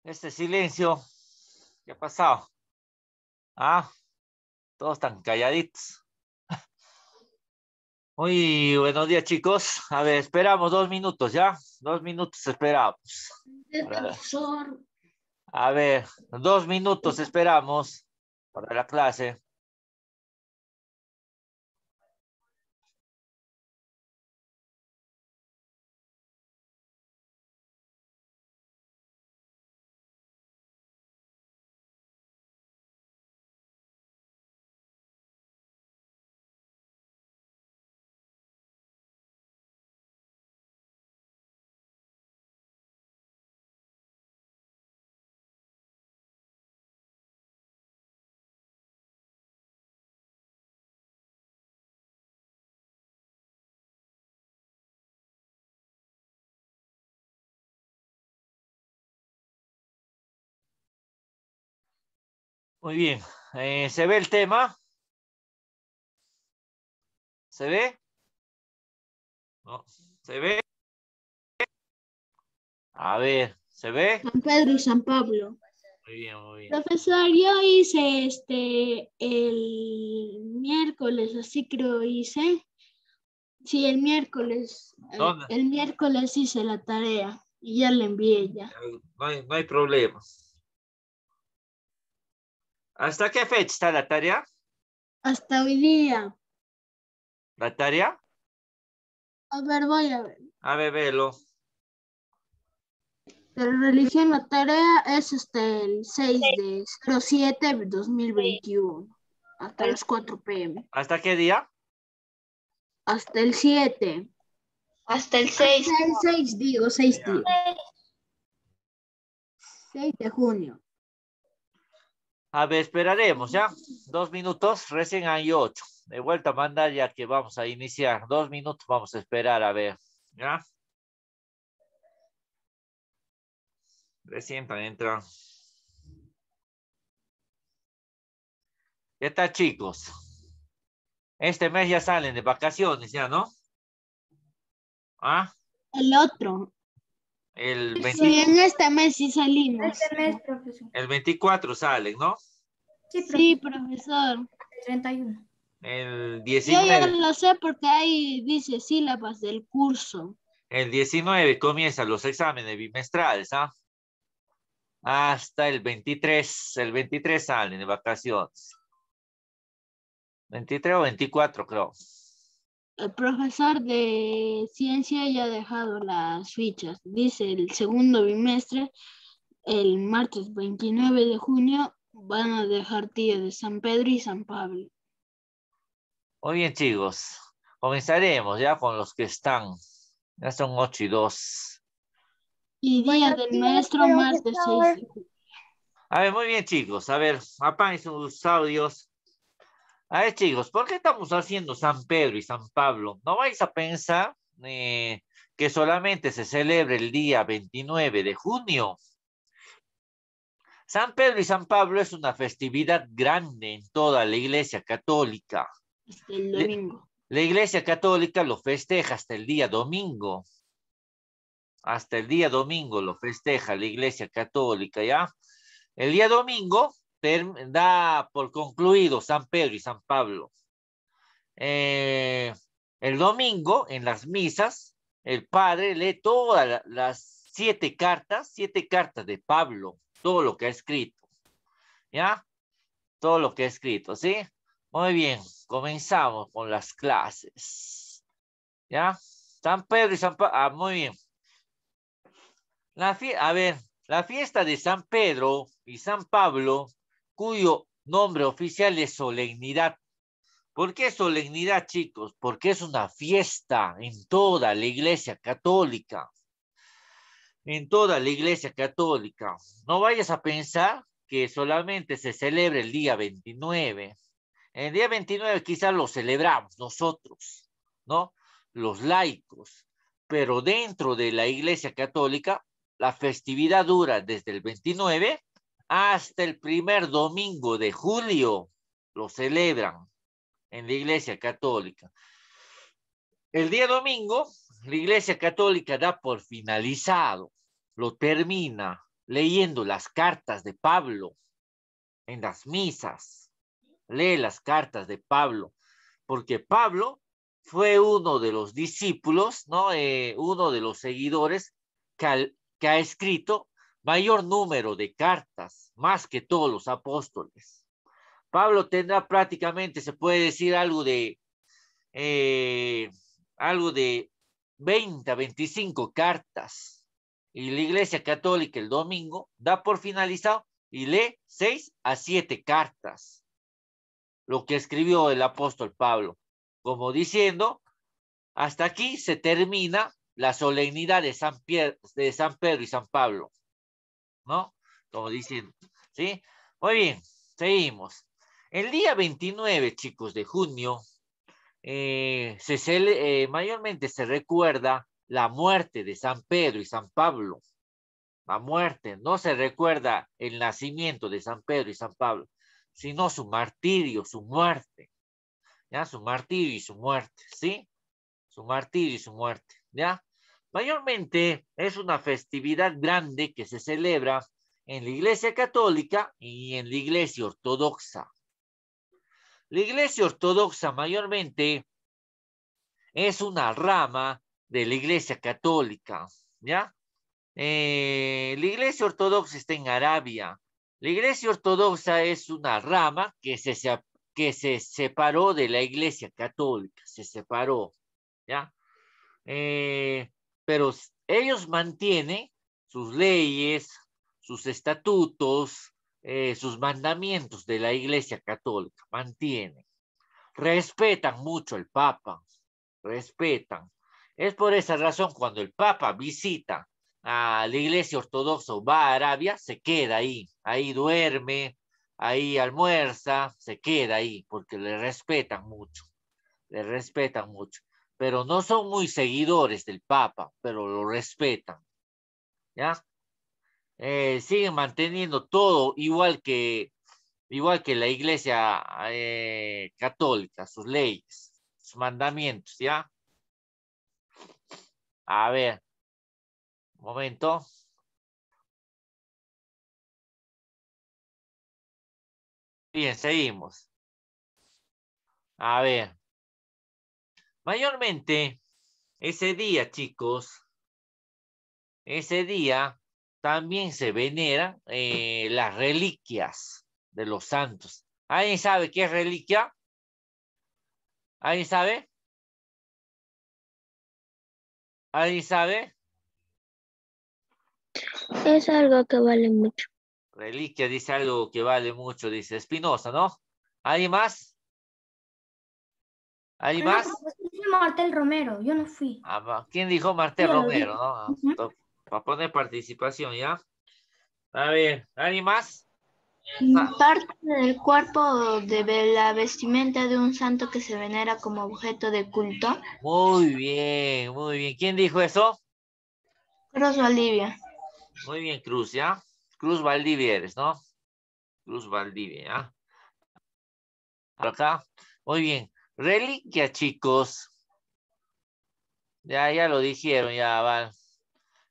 Este silencio, ¿qué ha pasado? Ah, todos están calladitos. Muy buenos días, chicos. A ver, esperamos 2 minutos, ¿ya? 2 minutos esperamos. Profesor. A ver, 2 minutos esperamos para la clase. Muy bien. ¿Se ve el tema? ¿Se ve? ¿No? ¿Se ve? A ver, ¿se ve? San Pedro y San Pablo. Muy bien, muy bien. Profesor, yo hice el miércoles, así creo hice. Sí, el miércoles. ¿Dónde? El miércoles hice la tarea y ya la envié ya. No hay problema. ¿Hasta qué fecha está la tarea? Hasta hoy día. ¿La tarea? A ver, voy a ver. A ver, velo. De religión, la tarea es el 6/07/2021. Hasta las 4 p.m. ¿Hasta qué día? Hasta el 7. Hasta el 6. Hasta el 6, digo, 6 Ya. días. 6 de junio. A ver, esperaremos, ¿ya? 2 minutos, recién hay 8. De vuelta a mandar ya que vamos a iniciar. 2 minutos, vamos a esperar, a ver, ¿ya? Recién entra. ¿Qué tal, chicos? Este mes ya salen de vacaciones, ¿ya, no? ¿Ah? El otro. El Sí, en este mes sí salimos. Este mes, profesor. el 24 salen, ¿no? Sí, profesor. 31. El Yo ya 19. lo sé porque ahí dice sílabas del curso. El 19 comienzan los exámenes bimestrales, ¿ah? Hasta el 23. El 23 salen de vacaciones. 23 o 24, creo. El profesor de ciencia ya ha dejado las fichas. Dice el segundo bimestre, el martes 29 de junio, van a dejar día de San Pedro y San Pablo. Muy bien, chicos. Comenzaremos ya con los que están. Ya son 8:02. Y día del maestro, martes 6 de junio. A ver, muy bien, chicos. A ver, apaguen sus audios. A ver, chicos, ¿por qué estamos haciendo San Pedro y San Pablo? No vais a pensar que solamente se celebre el día 29 de junio. San Pedro y San Pablo es una festividad grande en toda la Iglesia Católica. Hasta el domingo. La Iglesia Católica lo festeja hasta el día domingo. Hasta el día domingo lo festeja la Iglesia Católica, ¿ya? El día domingo da por concluido San Pedro y San Pablo. El domingo, en las misas, el padre lee todas las 7 cartas de Pablo, todo lo que ha escrito, ¿ya? Todo lo que ha escrito, ¿sí? Muy bien, comenzamos con las clases, ¿ya? San Pedro y San Pablo, muy bien. A ver, la fiesta de San Pedro y San Pablo, cuyo nombre oficial es solemnidad. ¿Por qué solemnidad, chicos? Porque es una fiesta en toda la Iglesia Católica. En toda la Iglesia Católica. No vayas a pensar que solamente se celebra el día 29. El día 29 quizás lo celebramos nosotros, ¿no? Los laicos. Pero dentro de la Iglesia Católica, la festividad dura desde el 29 hasta el primer domingo de julio. Lo celebran en la Iglesia Católica. El día domingo, la Iglesia Católica da por finalizado, lo termina, leyendo las cartas de Pablo en las misas. Lee las cartas de Pablo, porque Pablo fue uno de los discípulos, ¿no? Uno de los seguidores que ha escrito mayor número de cartas, más que todos los apóstoles. Pablo tendrá prácticamente, se puede decir, algo de 20 a 25 cartas. Y la Iglesia Católica el domingo da por finalizado y lee 6 a 7 cartas. Lo que escribió el apóstol Pablo, como diciendo, hasta aquí se termina la solemnidad de San Pedro y San Pablo, ¿no? Como diciendo, ¿sí? Muy bien, seguimos. El día 29, chicos, de junio, mayormente se recuerda la muerte de San Pedro y San Pablo. La muerte, no se recuerda el nacimiento de San Pedro y San Pablo, sino su martirio, su muerte, ¿ya? Su martirio y su muerte, ¿sí? Su martirio y su muerte, ¿ya? Mayormente es una festividad grande que se celebra en la Iglesia Católica y en la Iglesia Ortodoxa. La Iglesia Ortodoxa mayormente es una rama de la Iglesia Católica, ¿ya? La Iglesia Ortodoxa está en Arabia. La Iglesia Ortodoxa es una rama que se separó de la Iglesia Católica, se separó, ¿ya? Pero ellos mantienen sus leyes, sus estatutos, sus mandamientos de la Iglesia Católica, mantienen. Respetan mucho al Papa, respetan. Es por esa razón cuando el Papa visita a la Iglesia Ortodoxa o va a Arabia, se queda ahí, ahí duerme, ahí almuerza, se queda ahí, porque le respetan mucho, pero no son muy seguidores del Papa, pero lo respetan, ¿ya? Siguen manteniendo todo igual que la Iglesia Católica, sus leyes, sus mandamientos, ¿ya? A ver, un momento. Bien, seguimos. A ver, mayormente ese día, chicos, ese día también se veneran las reliquias de los santos. ¿Alguien sabe qué es reliquia? ¿Alguien sabe? ¿Alguien sabe? Es algo que vale mucho. Reliquia dice algo que vale mucho, dice Espinosa, ¿no? ¿Alguien más? ¿Alguien No, más? profesor, fue Martel Romero, yo no fui. ¿Quién dijo? Martel Ella lo Romero, dijo. ¿no? Ujú. Para poner participación, ¿ya? A ver, ¿alguien más? Parte del cuerpo de la vestimenta de un santo que se venera como objeto de culto. Muy bien, muy bien. ¿Quién dijo eso? Cruz Valdivia. Muy bien, Cruz, ¿ya? Cruz Valdivia eres, ¿no? Cruz Valdivia, ¿ya? Por acá. Muy bien. Reliquia, chicos. Ya lo dijeron, ya va.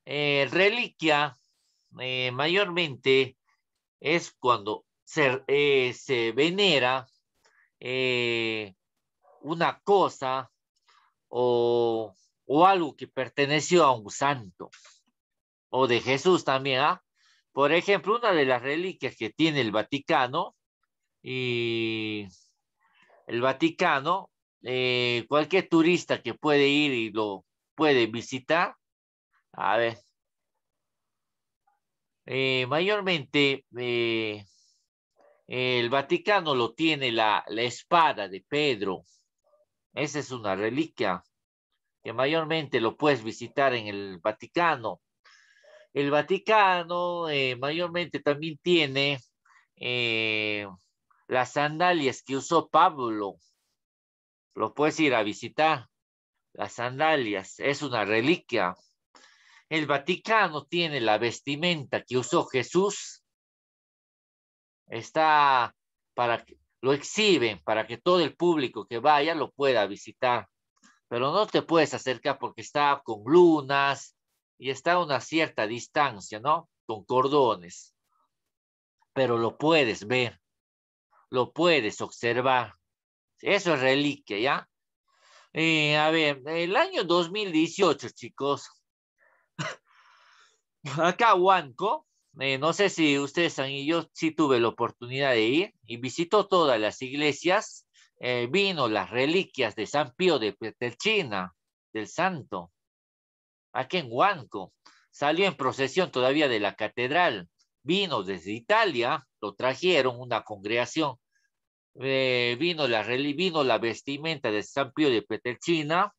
Reliquia, mayormente es cuando se venera una cosa o algo que perteneció a un santo, o de Jesús también, ¿ah? Por ejemplo, una de las reliquias que tiene el Vaticano, y el Vaticano, cualquier turista que puede ir y lo puede visitar, a ver, mayormente el Vaticano lo tiene la espada de Pedro. Esa es una reliquia que mayormente lo puedes visitar en el Vaticano. El Vaticano mayormente también tiene eh, las sandalias que usó Pablo. Lo puedes ir a visitar. Las sandalias es una reliquia. El Vaticano tiene la vestimenta que usó Jesús. Está para que lo exhiben, para que todo el público que vaya lo pueda visitar. Pero no te puedes acercar porque está con lunas y está a una cierta distancia, ¿no? con cordones, pero lo puedes ver, lo puedes observar. Eso es reliquia, ¿ya? A ver, el año 2018, chicos, acá Huanco, no sé si ustedes han ido, yo sí tuve la oportunidad de ir y visitó todas las iglesias, vino las reliquias de San Pío de Pietrelcina, del santo, aquí en Huanco, salió en procesión todavía de la catedral, vino desde Italia, lo trajeron una congregación, vino la vestimenta de San Pío de Pietrelcina,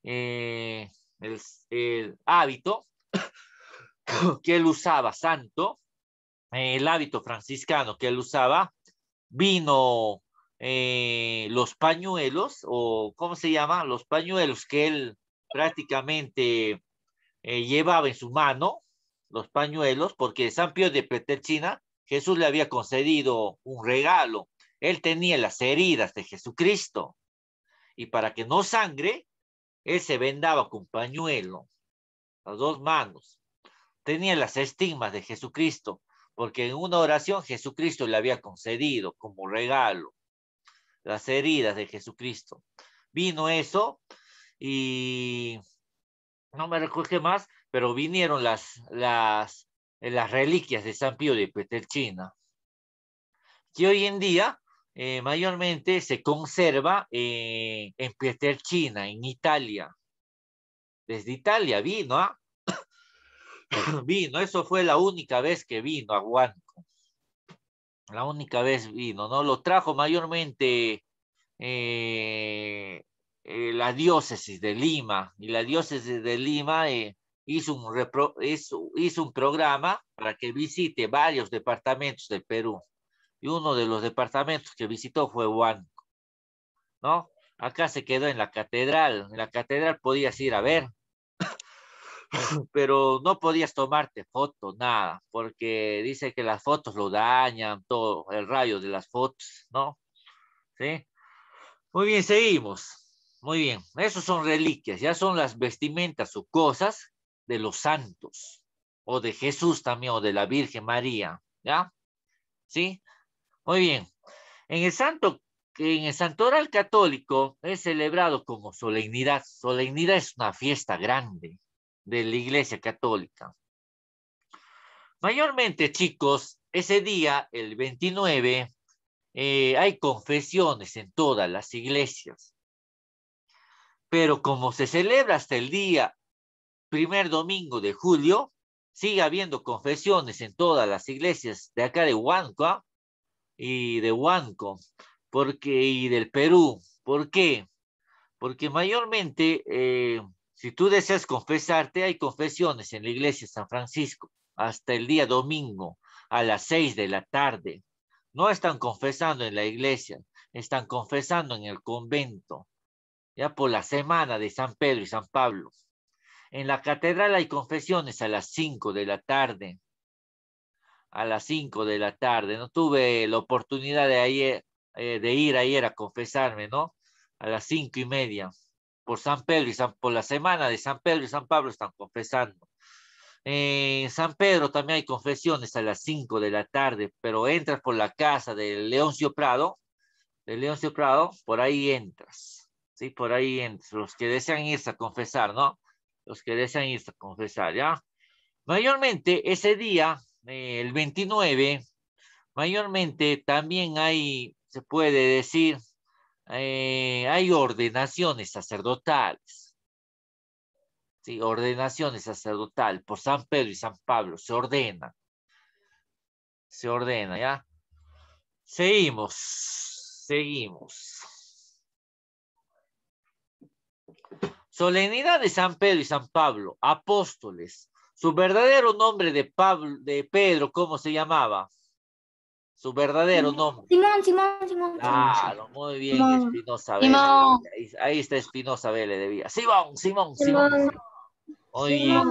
eh, el hábito que él usaba santo, el hábito franciscano que él usaba, vino los pañuelos, o ¿cómo se llama? Los pañuelos que él prácticamente llevaba en su mano, los pañuelos, porque San Pío de Pietrelcina, Jesús le había concedido un regalo. Él tenía las heridas de Jesucristo, y para que no sangre, él se vendaba con pañuelo, las dos manos. Tenía las estigmas de Jesucristo, porque en una oración Jesucristo le había concedido como regalo las heridas de Jesucristo. Vino eso y no me recuerdo qué más, pero vinieron las reliquias de San Pío de Pietrelcina, que hoy en día mayormente se conserva en Pietrelcina, en Italia. Desde Italia vino, ¿ah? Vino, eso fue la única vez que vino a Huánuco. La única vez vino, ¿no? Lo trajo mayormente la diócesis de Lima, y la diócesis de Lima hizo un programa para que visite varios departamentos del Perú, y uno de los departamentos que visitó fue Huánuco, ¿no? Acá se quedó en la catedral podías ir a ver, pero no podías tomarte foto, nada, porque dice que las fotos lo dañan, todo el rayo de las fotos, ¿no? ¿Sí? Muy bien, seguimos. Muy bien, esos son reliquias, ya son las vestimentas o cosas de los santos, o de Jesús también, o de la Virgen María, ¿ya? ¿Sí? Muy bien. En el santoral católico es celebrado como solemnidad. Solemnidad es una fiesta grande de la Iglesia Católica. Mayormente, chicos, ese día, el 29, hay confesiones en todas las iglesias. Pero como se celebra hasta el día primer domingo de julio, sigue habiendo confesiones en todas las iglesias de acá de Huánuco y de Huánuco, y del Perú. ¿Por qué? Porque mayormente, si tú deseas confesarte, hay confesiones en la iglesia de San Francisco hasta el día domingo a las 6 de la tarde. No están confesando en la iglesia, están confesando en el convento, ya por la semana de San Pedro y San Pablo. En la catedral hay confesiones a las 5 de la tarde. A las 5 de la tarde. No tuve la oportunidad de ir ayer a confesarme, ¿no? A las 5:30. Por la semana de San Pedro y San Pablo están confesando. En San Pedro también hay confesiones a las 5 de la tarde, pero entras por la casa de Leoncio Prado, por ahí entras. Sí, por ahí entras. Los que desean irse a confesar, ¿no? Los que desean irse a confesar, ¿ya? Mayormente ese día, el 29, mayormente también se puede decir, hay ordenaciones sacerdotales. Sí, ordenaciones sacerdotales por San Pedro y San Pablo, se ordena, ¿ya? Seguimos. Solemnidad de San Pedro y San Pablo, apóstoles. Su verdadero nombre de Pedro, ¿cómo se llamaba? Su verdadero nombre. Simón. Claro, muy bien, Simón. Espinosa Vélez. Simón. Ahí está Espinosa Vélez de Villa. Simón. Simón. Muy bien,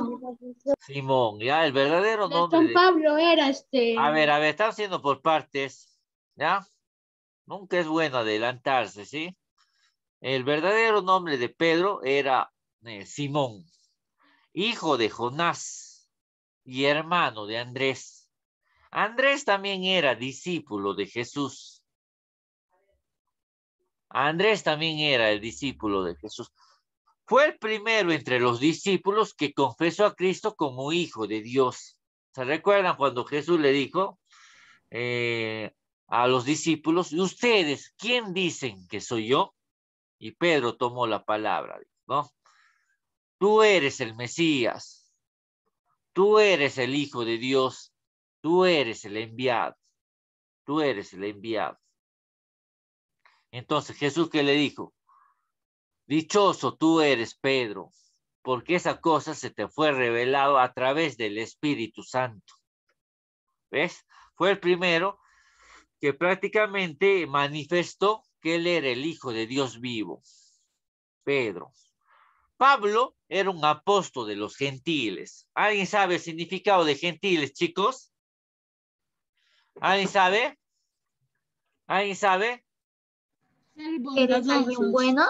Simón. Ya, el verdadero De nombre San de... Pablo era A ver, están haciendo por partes, ¿ya? Nunca es bueno adelantarse, ¿sí? El verdadero nombre de Pedro era Simón, hijo de Jonás, y hermano de Andrés. Andrés también era discípulo de Jesús. Andrés también era el discípulo de Jesús. Fue el primero entre los discípulos que confesó a Cristo como hijo de Dios. ¿Se recuerdan cuando Jesús le dijo a los discípulos, ¿y ustedes quién dicen que soy yo? Y Pedro tomó la palabra, ¿no? Tú eres el Mesías, tú eres el Hijo de Dios, tú eres el enviado, tú eres el enviado. Entonces Jesús, ¿qué le dijo? Dichoso tú eres, Pedro, porque esa cosa se te fue revelado a través del Espíritu Santo. ¿Ves? Fue el primero que prácticamente manifestó que él era el Hijo de Dios vivo. Pedro. Pablo era un apóstol de los gentiles. ¿Alguien sabe el significado de gentiles, chicos? ¿Alguien sabe? ¿Alguien sabe? Ser ¿Eres alguien bondadosos. bueno?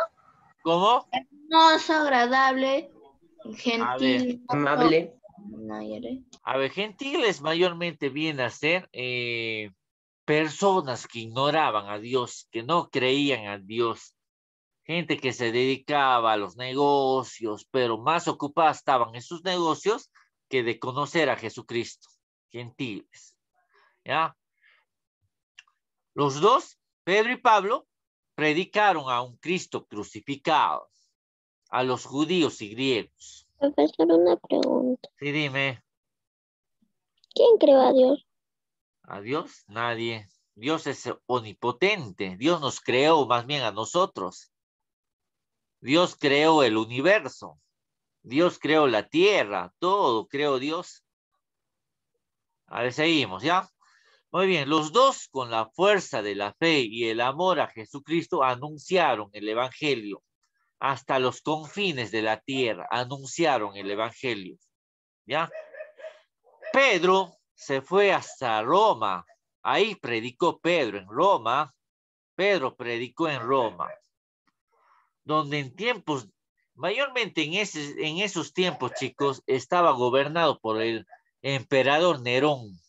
¿Cómo? Hermoso, agradable, A ver, gentil, Amable. Gentiles mayormente viene a ser personas que ignoraban a Dios, que no creían a Dios. Gente que se dedicaba a los negocios, pero más ocupadas estaban en sus negocios que de conocer a Jesucristo. Gentiles. ¿Ya? Los dos, Pedro y Pablo, predicaron a un Cristo crucificado, a los judíos y griegos. Profesor, una pregunta. Sí, dime. ¿Quién creó a Dios? ¿A Dios? Nadie. Dios es omnipotente. Dios nos creó más bien a nosotros. Dios creó el universo. Dios creó la tierra. Todo creó Dios. A ver, seguimos, ¿ya? Muy bien, los dos con la fuerza de la fe y el amor a Jesucristo anunciaron el evangelio hasta los confines de la tierra, anunciaron el evangelio, ¿ya? Pedro se fue hasta Roma, ahí predicó Pedro en Roma, Pedro predicó en Roma, donde en tiempos, mayormente en esos tiempos, chicos, estaba gobernado por el emperador Nerón.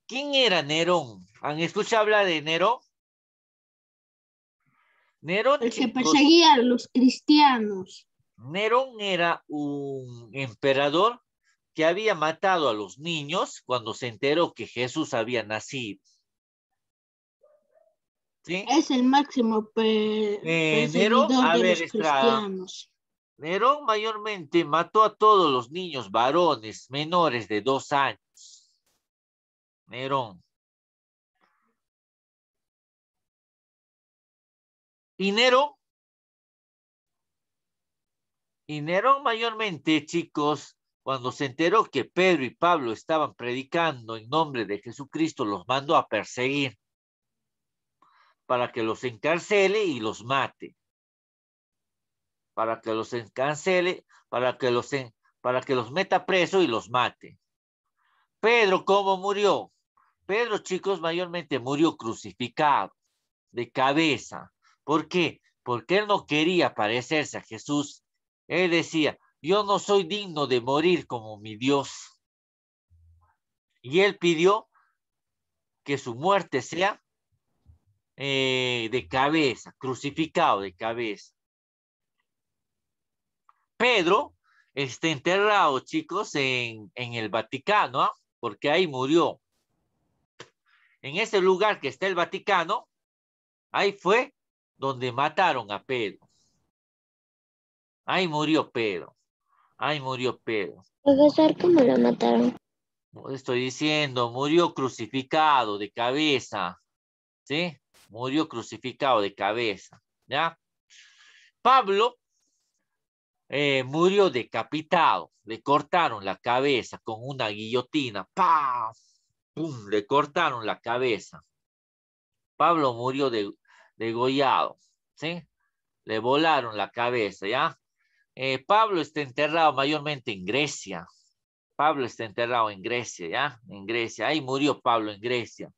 ¿Quién era Nerón? ¿Han escuchado hablar de Nerón? Nerón, El que chicos, perseguía a los cristianos. Nerón era un emperador que había matado a los niños cuando se enteró que Jesús había nacido. ¿Sí? Es el máximo Nerón, perseguidor a de ver, los cristianos. Nerón mayormente mató a todos los niños varones menores de 2 años. Nerón. Y Nerón mayormente, chicos, cuando se enteró que Pedro y Pablo estaban predicando en nombre de Jesucristo, los mandó a perseguir para que los encarcele y los mate. Para que los encarcele, para que los meta preso y los mate. Pedro, ¿cómo murió? Pedro, chicos, mayormente murió crucificado, de cabeza. ¿Por qué? Porque él no quería parecerse a Jesús. Él decía, yo no soy digno de morir como mi Dios. Y él pidió que su muerte sea de cabeza, crucificado de cabeza. Pedro está enterrado, chicos, en el Vaticano, ¿eh? Porque ahí murió. En ese lugar que está el Vaticano, ahí fue donde mataron a Pedro. Ahí murió Pedro. Ahí murió Pedro. Profesor, ¿cómo lo mataron? Estoy diciendo, murió crucificado de cabeza. ¿Sí? Murió crucificado de cabeza. ¿Ya? Pablo murió decapitado. Le cortaron la cabeza con una guillotina. ¡Pam! ¡Pum! Le cortaron la cabeza. Pablo murió degollado. ¿Sí? Le volaron la cabeza, ¿ya? Pablo está enterrado mayormente en Grecia. Pablo está enterrado en Grecia, ¿ya? En Grecia. Ahí murió Pablo en Grecia.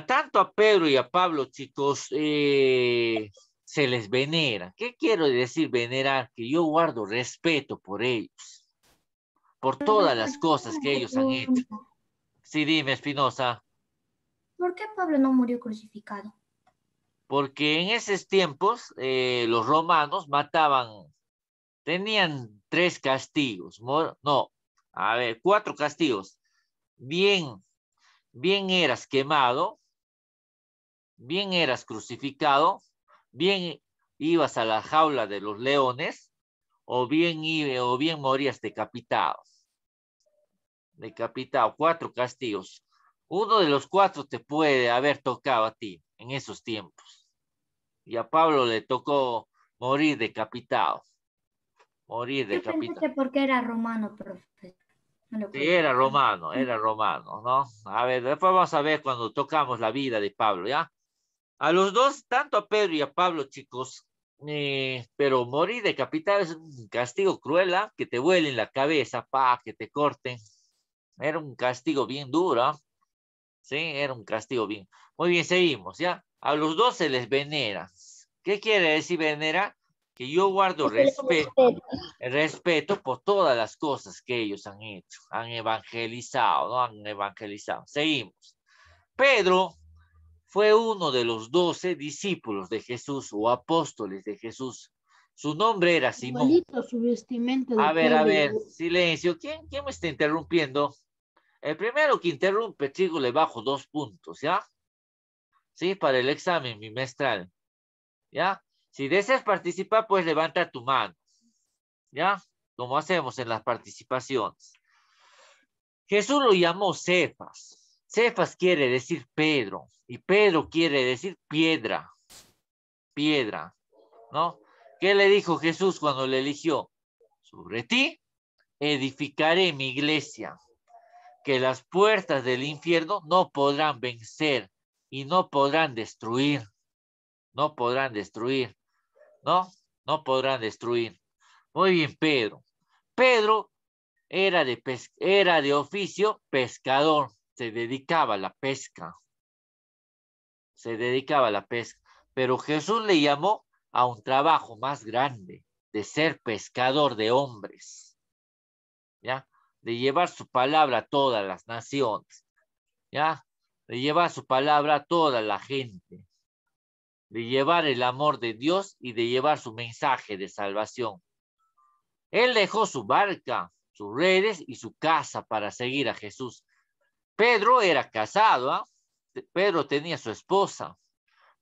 Tanto a Pedro y a Pablo, chicos, se les venera. ¿Qué quiero decir venerar? Que yo guardo respeto por ellos. por todas las cosas que ellos han hecho. Sí, dime, Espinosa. ¿Por qué Pablo no murió crucificado? Porque en esos tiempos los romanos mataban, tenían 3 castigos, no, a ver, 4 castigos. Bien eras quemado, bien eras crucificado, bien ibas a la jaula de los leones, o bien morías decapitado. Decapitado, 4 castigos. Uno de los 4 te puede haber tocado a ti en esos tiempos. Y a Pablo le tocó morir decapitado. Morir Yo pensé decapitado. que porque era romano, profesor. No lo Sí, puedo era romano, ¿no? A ver, después vamos a ver cuando tocamos la vida de Pablo, ¿ya? A los dos, tanto a Pedro y a Pablo, chicos, pero morir decapitado es un castigo cruel, ¿ah? Que te vuelen la cabeza, que te corten. Era un castigo bien duro, ¿ah? Sí, era un castigo bien. Muy bien, seguimos, ¿ya? A los dos se les venera. ¿Qué quiere decir venera? Que yo guardo respeto por todas las cosas que ellos han hecho, han evangelizado, ¿no? Han evangelizado. Seguimos. Pedro fue uno de los 12 discípulos de Jesús o apóstoles de Jesús. Su nombre era Simón. Igualito su vestimenta de A Pedro. ver, silencio. ¿Quién me está interrumpiendo? El primero que interrumpe, chico, le bajo 2 puntos, ¿ya? Sí, para el examen bimestral, ¿ya? Si deseas participar, pues levanta tu mano, ¿ya? Como hacemos en las participaciones. Jesús lo llamó Cefas. Cefas quiere decir Pedro, y Pedro quiere decir piedra, ¿no? ¿Qué le dijo Jesús cuando le eligió? Sobre ti edificaré mi iglesia, que las puertas del infierno no podrán vencer y no podrán destruir, ¿no? No podrán destruir. Muy bien, Pedro. Pedro era de oficio pescador, se dedicaba a la pesca, pero Jesús le llamó a un trabajo más grande, de ser pescador de hombres, ¿ya? De llevar su palabra a todas las naciones, ¿ya? De llevar su palabra a toda la gente, de llevar el amor de Dios y de llevar su mensaje de salvación. Él dejó su barca, sus redes y su casa para seguir a Jesús. Pedro era casado, ¿eh? Pedro tenía su esposa,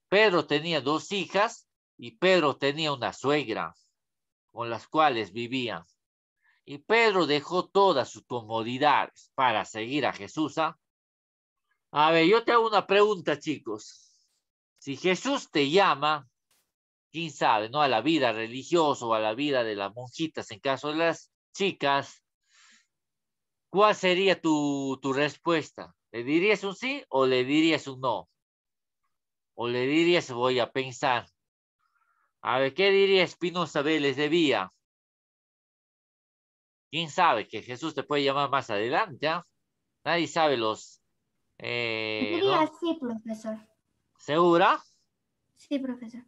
Pedro tenía 2 hijas y Pedro tenía una suegra con las cuales vivía. Y Pedro dejó todas sus comodidades para seguir a Jesús, ¿eh? A ver, yo te hago una pregunta, chicos. Si Jesús te llama, quién sabe, ¿no? A la vida religiosa o a la vida de las monjitas, en caso de las chicas, ¿cuál sería tu respuesta? ¿Le dirías un sí o le dirías un no? ¿O le dirías voy a pensar? A ver, ¿qué diría Espinosa Vélez de Vía? ¿Quién sabe que Jesús te puede llamar más adelante? ¿Ah? Nadie sabe Diría ¿no? sí, profesor. ¿Segura? Sí, profesor.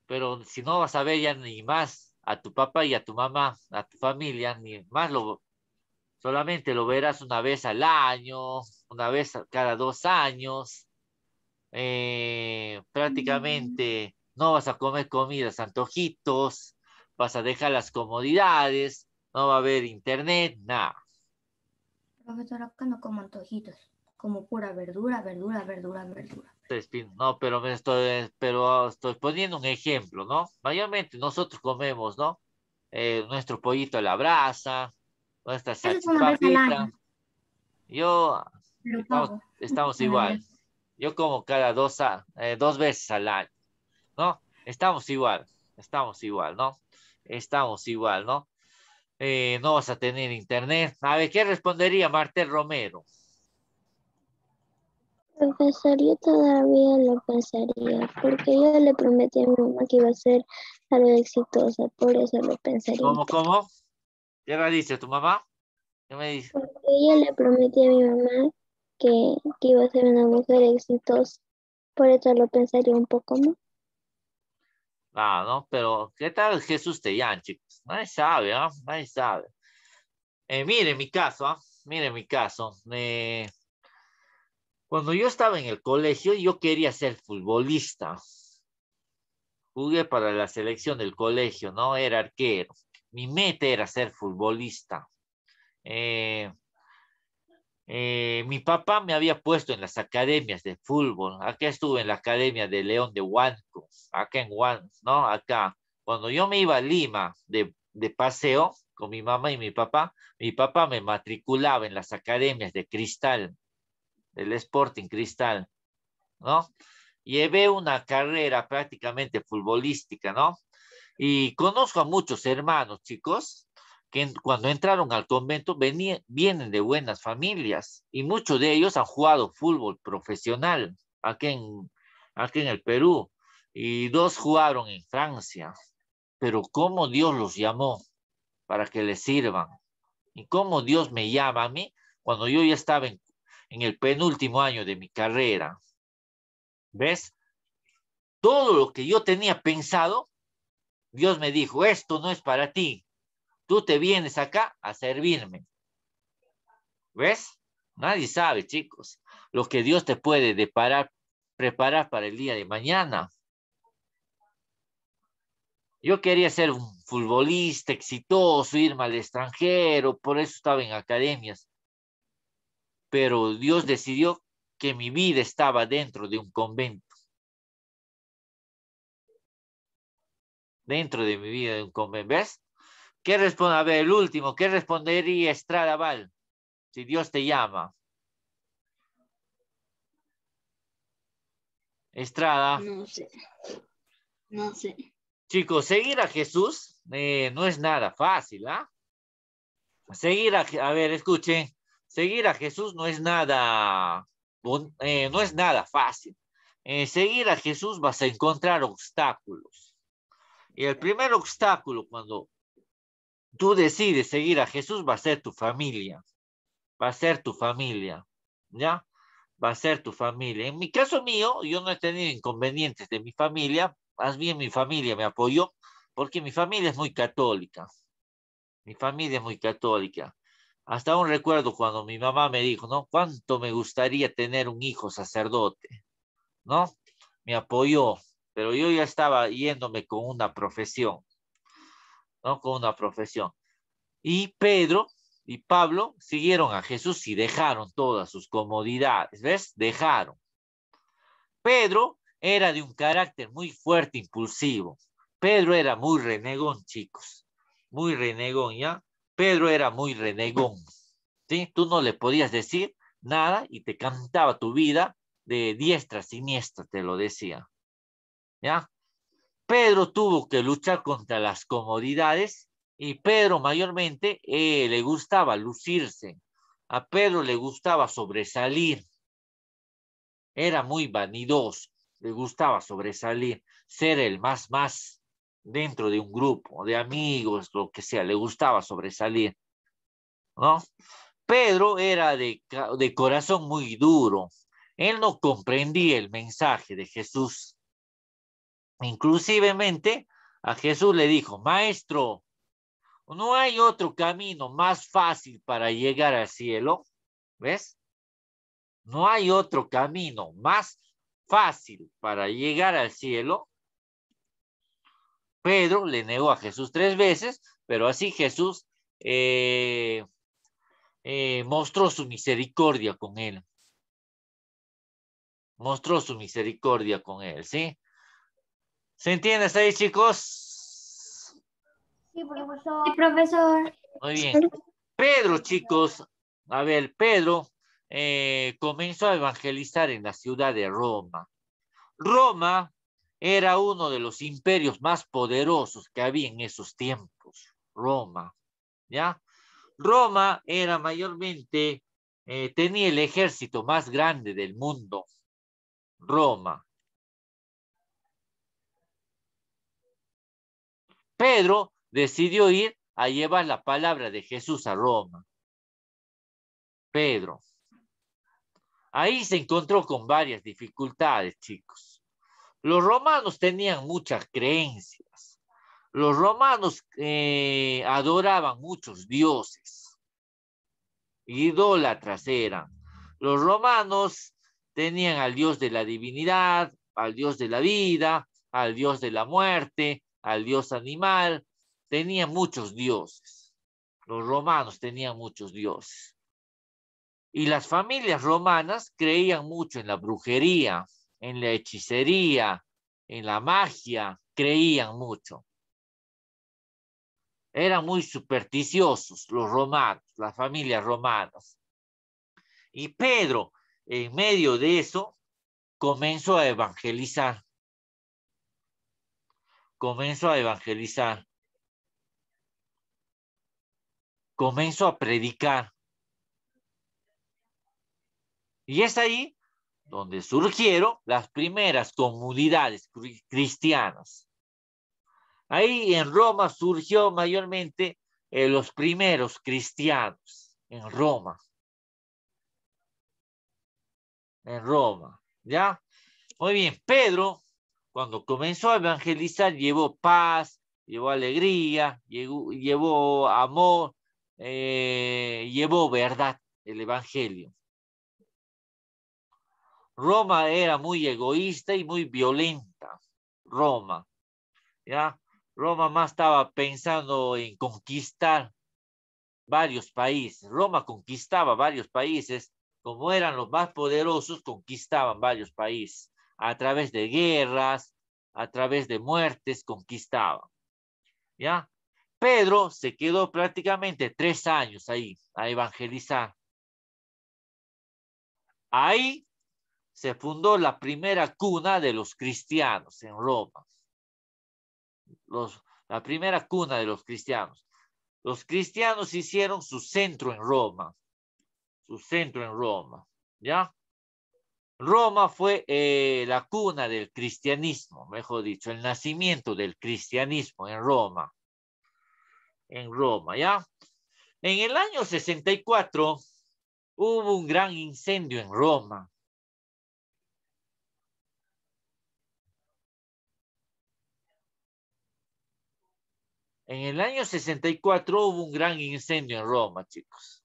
Pero si no vas a ver ya ni más a tu papá y a tu mamá, a tu familia, ni más solamente lo verás una vez al año, una vez cada 2 años. Prácticamente no vas a comer comidas antojitos, vas a dejar las comodidades, no va a haber internet, nada. Profesor, acá no como antojitos. Como pura verdura. No, pero estoy poniendo un ejemplo, ¿no? Mayormente nosotros comemos, ¿no? Nuestro pollito a la brasa, nuestra Eso es una vez al salchipapita. año, Yo, pero pago. estamos Una igual. vez. Yo como cada 2 veces al año, ¿no? Estamos igual, ¿no? Estamos igual, ¿no? No vas a tener internet. A ver, ¿qué respondería Martel Romero? Profesor, yo todavía lo pensaría, porque yo le prometí a mi mamá que iba a ser algo exitosa, por eso lo pensaría un poco. ¿Cómo? ¿Qué me dice tu mamá? ¿Qué me dice? Porque yo le prometí a mi mamá que iba a ser una mujer exitosa, por eso lo pensaría un poco más. Ah, no, pero ¿qué tal Jesús te llama, chicos? Nadie sabe, ¿no? Nadie sabe. Mire mi caso, mire mi caso. Cuando yo estaba en el colegio, yo quería ser futbolista. Jugué para la selección del colegio, ¿no? Era arquero. Mi meta era ser futbolista. Eh, Mi papá me había puesto en las academias de fútbol. Acá estuve en la academia de León de Huánuco, acá en Huánuco, ¿no? Acá. Cuando yo me iba a Lima de paseo con mi mamá y mi papá me matriculaba en las academias de Cristal, del Sporting Cristal, ¿no? Llevé una carrera prácticamente futbolística, ¿no? Y conozco a muchos hermanos, chicos, que cuando entraron al convento vienen de buenas familias y muchos de ellos han jugado fútbol profesional aquí en el Perú y dos jugaron en Francia. Pero cómo Dios los llamó para que les sirvan y cómo Dios me llama a mí cuando yo ya estaba en el penúltimo año de mi carrera. ¿Ves? Todo lo que yo tenía pensado, Dios me dijo, esto no es para ti. Tú te vienes acá a servirme. ¿Ves? Nadie sabe, chicos, lo que Dios te puede preparar para el día de mañana. Yo quería ser un futbolista exitoso, irme al extranjero, por eso estaba en academias. Pero Dios decidió que mi vida estaba dentro de un convento. Dentro de mi vida de un convento. ¿Ves? ¿Qué responde? A ver, el último, ¿qué respondería Estrada Val si Dios te llama? Estrada. No sé. No sé. Chicos, seguir a Jesús no es nada fácil, ¿ah? A ver, escuchen, seguir a Jesús no es nada, no es nada fácil. Seguir a Jesús vas a encontrar obstáculos. Y el primer obstáculo cuando tú decides seguir a Jesús va a ser tu familia. Va a ser tu familia, ¿ya? Va a ser tu familia. En mi caso mío, yo no he tenido inconvenientes de mi familia, más bien mi familia me apoyó, porque mi familia es muy católica. Mi familia es muy católica. Hasta aún recuerdo cuando mi mamá me dijo, ¿no? ¿Cuánto me gustaría tener un hijo sacerdote? ¿No? Me apoyó, pero yo ya estaba yéndome con una profesión, ¿no? Con una profesión. Y Pedro y Pablo siguieron a Jesús y dejaron todas sus comodidades, ¿ves? Dejaron. Pedro era de un carácter muy fuerte, impulsivo. Pedro era muy renegón, chicos. Muy renegón, ¿ya? Pedro era muy renegón, ¿sí? Tú no le podías decir nada y te cantaba tu vida de diestra a siniestra, te lo decía, ¿ya? Pedro tuvo que luchar contra las comodidades y Pedro mayormente le gustaba lucirse. A Pedro le gustaba sobresalir. Era muy vanidoso. Le gustaba sobresalir, ser el más dentro de un grupo de amigos, lo que sea. Le gustaba sobresalir, ¿no? Pedro era de corazón muy duro. Él no comprendía el mensaje de Jesús. Inclusivemente a Jesús le dijo, maestro, ¿no hay otro camino más fácil para llegar al cielo? ¿Ves? No hay otro camino más fácil para llegar al cielo. Pedro le negó a Jesús 3 veces, pero así Jesús mostró su misericordia con él. Mostró su misericordia con él, ¿sí? ¿Se entiende hasta ahí, chicos? Sí, profesor. Sí, profesor. Muy bien. Pedro, chicos, a ver, Pedro comenzó a evangelizar en la ciudad de Roma. Roma era uno de los imperios más poderosos que había en esos tiempos. Roma, ¿ya? Roma era mayormente, tenía el ejército más grande del mundo. Roma. Pedro decidió ir a llevar la palabra de Jesús a Roma. Pedro. Ahí se encontró con varias dificultades, chicos. Los romanos tenían muchas creencias. Los romanos adoraban muchos dioses. idólatras eran. Los romanos tenían al dios de la divinidad, al dios de la vida, al dios de la muerte, al dios animal. Tenían muchos dioses. Los romanos tenían muchos dioses. Y las familias romanas creían mucho en la brujería, en la hechicería, en la magia, creían mucho. Eran muy supersticiosos los romanos, las familias romanas. Y Pedro, en medio de eso, comenzó a evangelizar. Comenzó a evangelizar. Comenzó a predicar. Y es ahí donde surgieron las primeras comunidades cristianas. Ahí en Roma surgió mayormente los primeros cristianos, en Roma. En Roma, ¿ya? Muy bien, Pedro, cuando comenzó a evangelizar, llevó paz, llevó alegría, llevó amor, llevó verdad, el evangelio. Roma era muy egoísta y muy violenta. Roma, ¿ya? Roma más estaba pensando en conquistar varios países. Roma conquistaba varios países. Como eran los más poderosos, conquistaban varios países. A través de guerras, a través de muertes, conquistaban. ¿Ya? Pedro se quedó prácticamente 3 años ahí, a evangelizar. Ahí se fundó la primera cuna de los cristianos en Roma. La primera cuna de los cristianos. Los cristianos hicieron su centro en Roma. Su centro en Roma. ¿Ya? Roma fue la cuna del cristianismo, mejor dicho, el nacimiento del cristianismo en Roma. En Roma, ¿ya? En el año 64 hubo un gran incendio en Roma. En el año 64 hubo un gran incendio en Roma, chicos.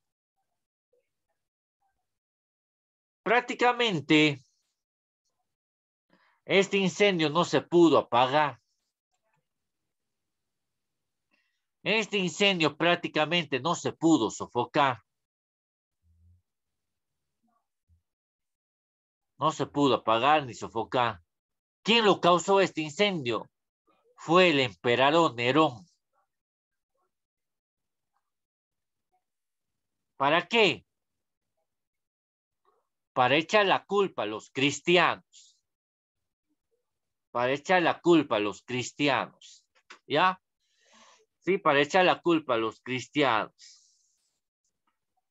Prácticamente este incendio no se pudo apagar. Este incendio prácticamente no se pudo sofocar. No se pudo apagar ni sofocar. ¿Quién lo causó este incendio? Fue el emperador Nerón. ¿Para qué? Para echar la culpa a los cristianos. Para echar la culpa a los cristianos. ¿Ya? Sí, para echar la culpa a los cristianos.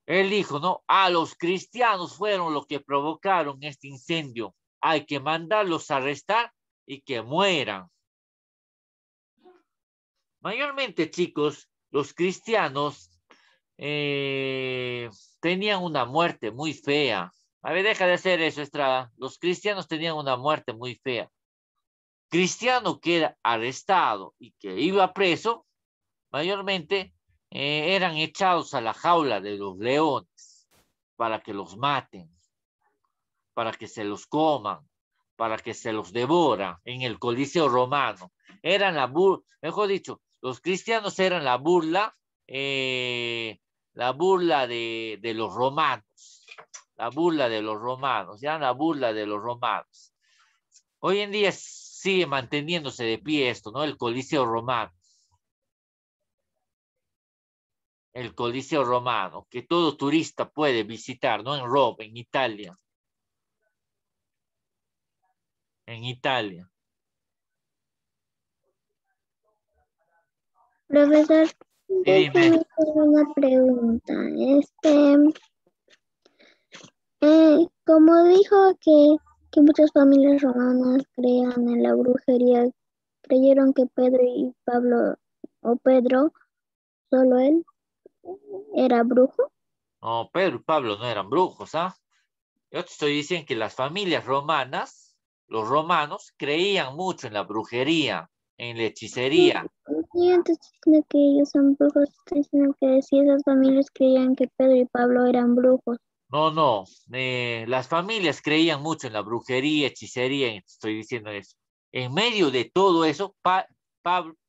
Él dijo, no, a los cristianos fueron los que provocaron este incendio. Hay que mandarlos a arrestar y que mueran. Mayormente, chicos, los cristianos tenían una muerte muy fea. A ver, deja de hacer eso, Estrada. Los cristianos tenían una muerte muy fea. Cristiano que era arrestado y que iba preso, mayormente eran echados a la jaula de los leones para que los maten, para que se los coman, para que se los devora en el Coliseo romano. Eran mejor dicho, los cristianos eran la burla de los romanos. La burla de los romanos, ya la burla de los romanos. Hoy en día sigue manteniéndose de pie esto, ¿no? El Coliseo romano. El Coliseo romano, que todo turista puede visitar, ¿no? En Roma, en Italia. En Italia. Profesor, Dime. una pregunta. Como dijo que muchas familias romanas creían en la brujería, creyeron que Pedro y Pablo, o Pedro, solo él, era brujo. No, Pedro y Pablo no eran brujos, ¿ah? Yo te estoy diciendo que las familias romanas, los romanos, creían mucho en la brujería, en la hechicería. Y antes diciendo que ellos son brujos, está diciendo que si esas familias creían que Pedro y Pablo eran brujos. No, no. Las familias creían mucho en la brujería, hechicería, y estoy diciendo eso. En medio de todo eso,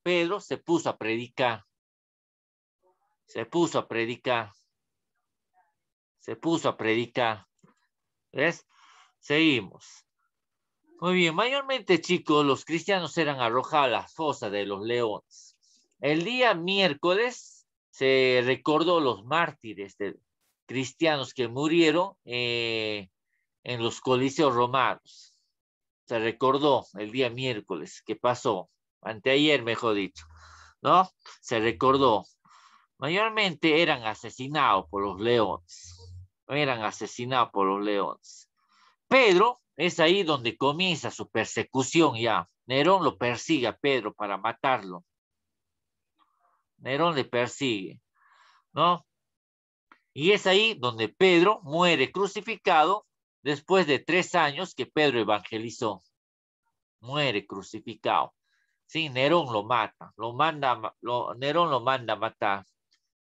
Pedro se puso a predicar. Se puso a predicar. Se puso a predicar. ¿Ves? Seguimos. Muy bien. Mayormente, chicos, los cristianos eran arrojados a la fosa de los leones. El día miércoles se recordó los mártires de cristianos que murieron en los coliseos romanos. Se recordó el día miércoles que pasó, anteayer mejor dicho, ¿no? Se recordó. Mayormente eran asesinados por los leones. Eran asesinados por los leones. Pedro es ahí donde comienza su persecución ya. Nerón lo persigue a Pedro para matarlo. Nerón le persigue, ¿no? Y es ahí donde Pedro muere crucificado después de 3 años que Pedro evangelizó. Muere crucificado. Sí, Nerón lo mata, Nerón lo manda a matar.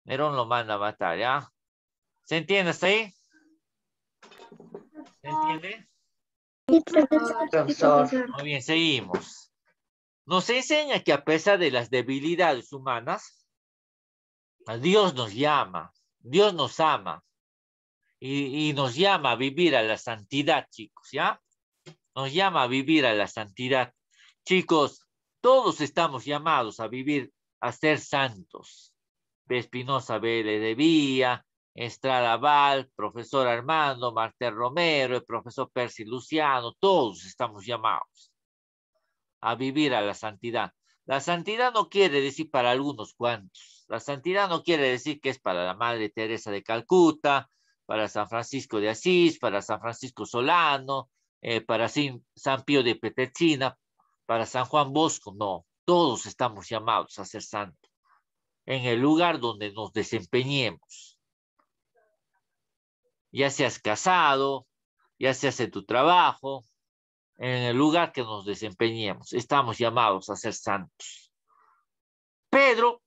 Nerón lo manda a matar, ¿ya? ¿Se entiende hasta ahí? ¿Se entiende? Sí, profesor. Profesor. Muy bien, seguimos. Nos enseña que a pesar de las debilidades humanas, Dios nos llama, Dios nos ama y nos llama a vivir a la santidad, chicos, ¿ya? Nos llama a vivir a la santidad. Chicos, todos estamos llamados a vivir, a ser santos. Espinosa Vélez de Vía, Estrada Val, profesor Armando, Martel Romero, el profesor Percy Luciano, todos estamos llamados a vivir a la santidad. La santidad no quiere decir para algunos cuantos. La santidad no quiere decir que es para la Madre Teresa de Calcuta, para San Francisco de Asís, para San Francisco Solano, para San Pío de Pietrelcina, para San Juan Bosco. No, todos estamos llamados a ser santos en el lugar donde nos desempeñemos. Ya seas casado, ya seas en tu trabajo, en el lugar que nos desempeñemos, estamos llamados a ser santos. Pedro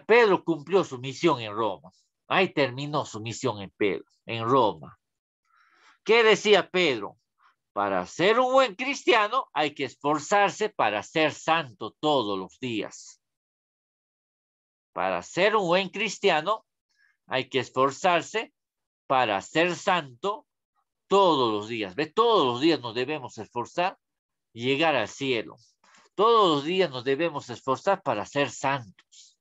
Pedro cumplió su misión en Roma. Ahí terminó su misión en Roma. ¿Qué decía Pedro? Para ser un buen cristiano hay que esforzarse para ser santo todos los días. Para ser un buen cristiano hay que esforzarse para ser santo todos los días. ¿Ve? Todos los días nos debemos esforzar y llegar al cielo. Todos los días nos debemos esforzar para ser santos.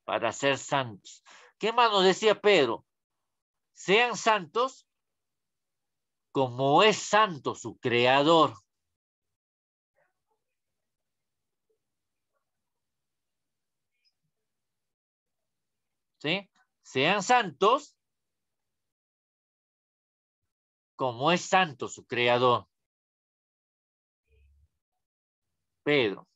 Para ser santos. ¿Qué más nos decía Pedro? Sean santos como es santo su creador. ¿Sí? Sean santos como es santo su creador. Pedro.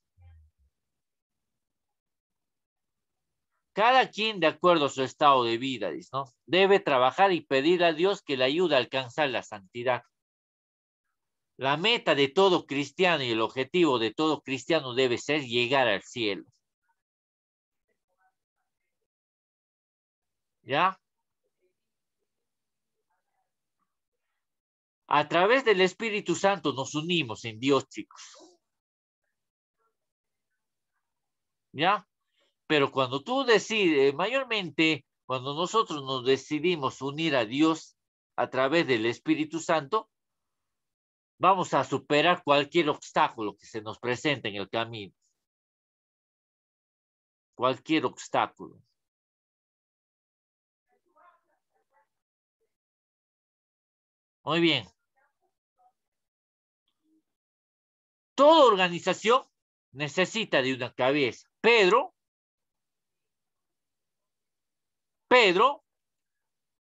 Cada quien de acuerdo a su estado de vida, ¿no? Debe trabajar y pedir a Dios que le ayude a alcanzar la santidad. La meta de todo cristiano y el objetivo de todo cristiano debe ser llegar al cielo. ¿Ya? A través del Espíritu Santo nos unimos en Dios, chicos. ¿Ya? Pero cuando tú decides, mayormente, cuando nosotros nos decidimos unir a Dios a través del Espíritu Santo, vamos a superar cualquier obstáculo que se nos presente en el camino. Cualquier obstáculo. Muy bien. Toda organización necesita de una cabeza. Pedro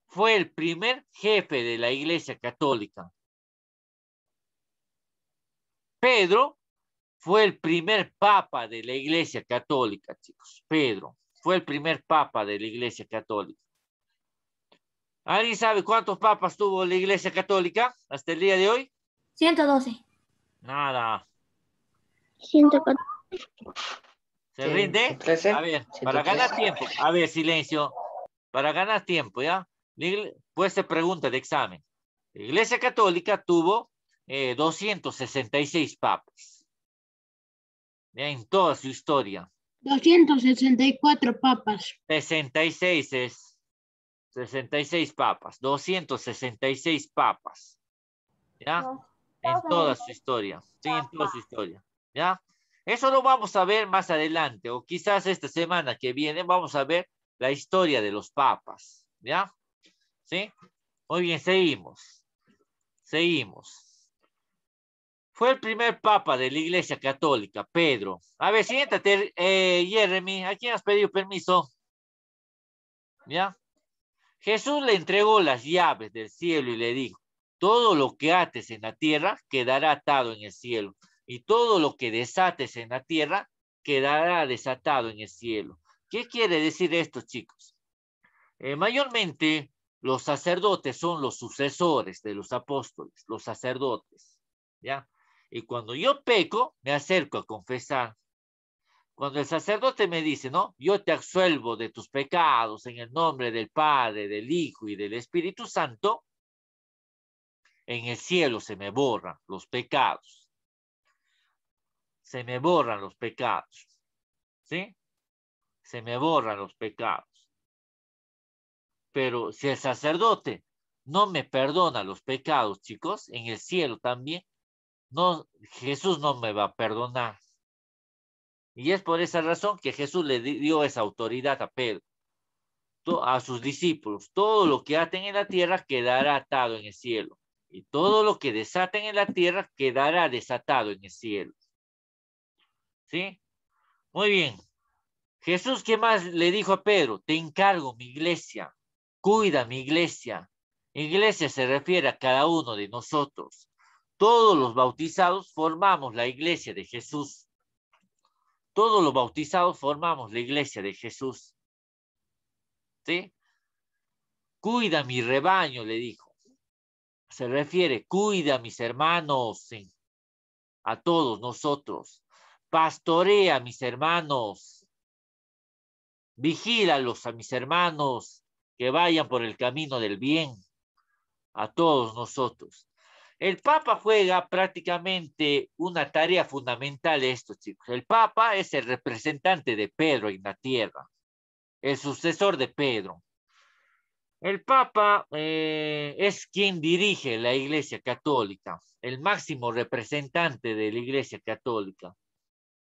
fue el primer jefe de la Iglesia Católica. Pedro fue el primer papa de la Iglesia Católica, chicos. Pedro fue el primer papa de la Iglesia Católica. ¿Alguien sabe cuántos papas tuvo la Iglesia Católica hasta el día de hoy? 112. Nada. 114. ¿Se rinde? 113. A ver, para ganar tiempo. A ver, silencio. Para ganar tiempo, ¿ya? Pues se pregunta de examen. La Iglesia Católica tuvo 266 papas. ¿Ya? En toda su historia. 264 papas. 66 es 66 papas. 266 papas. ¿Ya? En toda su historia. Sí, en toda su historia. ¿Ya? Eso lo vamos a ver más adelante. O quizás esta semana que viene vamos a ver la historia de los papas. ¿Ya? ¿Sí? Muy bien, seguimos. Seguimos. Fue el primer papa de la Iglesia Católica, Pedro. A ver, siéntate, Jeremy. ¿A quién has pedido permiso? ¿Ya? Jesús le entregó las llaves del cielo y le dijo, todo lo que ates en la tierra quedará atado en el cielo. Y todo lo que desates en la tierra quedará desatado en el cielo. ¿Qué quiere decir esto, chicos? Mayormente los sacerdotes son los sucesores de los apóstoles, los sacerdotes, ¿ya? Y cuando yo peco, me acerco a confesar. Cuando el sacerdote me dice, ¿no? Yo te absuelvo de tus pecados en el nombre del Padre, del Hijo y del Espíritu Santo, en el cielo se me borran los pecados. Se me borran los pecados. ¿Sí? Se me borran los pecados. Pero si el sacerdote no me perdona los pecados, chicos, en el cielo también, no, Jesús no me va a perdonar. Y es por esa razón que Jesús le dio esa autoridad a Pedro, a sus discípulos. Todo lo que aten en la tierra quedará atado en el cielo. Y todo lo que desaten en la tierra quedará desatado en el cielo. ¿Sí? Muy bien. Jesús, ¿qué más le dijo a Pedro? Te encargo mi iglesia. Cuida mi iglesia. Iglesia se refiere a cada uno de nosotros. Todos los bautizados formamos la iglesia de Jesús. Todos los bautizados formamos la iglesia de Jesús. ¿Sí? Cuida mi rebaño, le dijo. Se refiere, cuida a mis hermanos, ¿sí? A todos nosotros. Pastorea a mis hermanos. Vigílalos a mis hermanos que vayan por el camino del bien. A todos nosotros. El Papa juega prácticamente una tarea fundamental esto, chicos. El Papa es el representante de Pedro en la tierra, el sucesor de Pedro. El Papa es quien dirige la Iglesia Católica, el máximo representante de la Iglesia Católica.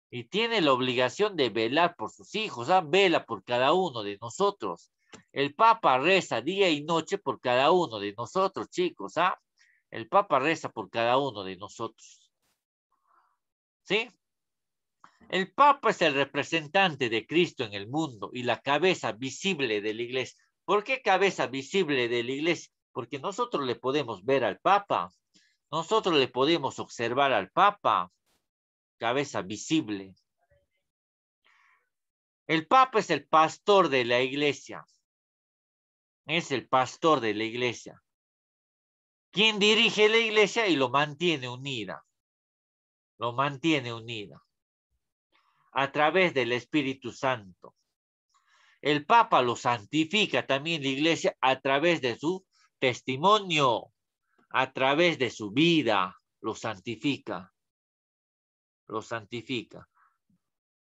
Y tiene la obligación de velar por sus hijos, vela por cada uno de nosotros. El Papa reza día y noche por cada uno de nosotros, chicos, El Papa reza por cada uno de nosotros. ¿Sí? El Papa es el representante de Cristo en el mundo y la cabeza visible de la iglesia. ¿Por qué cabeza visible de la iglesia? Porque nosotros le podemos ver al Papa. Nosotros le podemos observar al Papa. Cabeza visible. El Papa es el pastor de la iglesia. Es el pastor de la iglesia. Quien dirige la iglesia y lo mantiene unida. Lo mantiene unida. A través del Espíritu Santo. El Papa lo santifica también la iglesia a través de su testimonio, a través de su vida, lo santifica. Lo santifica.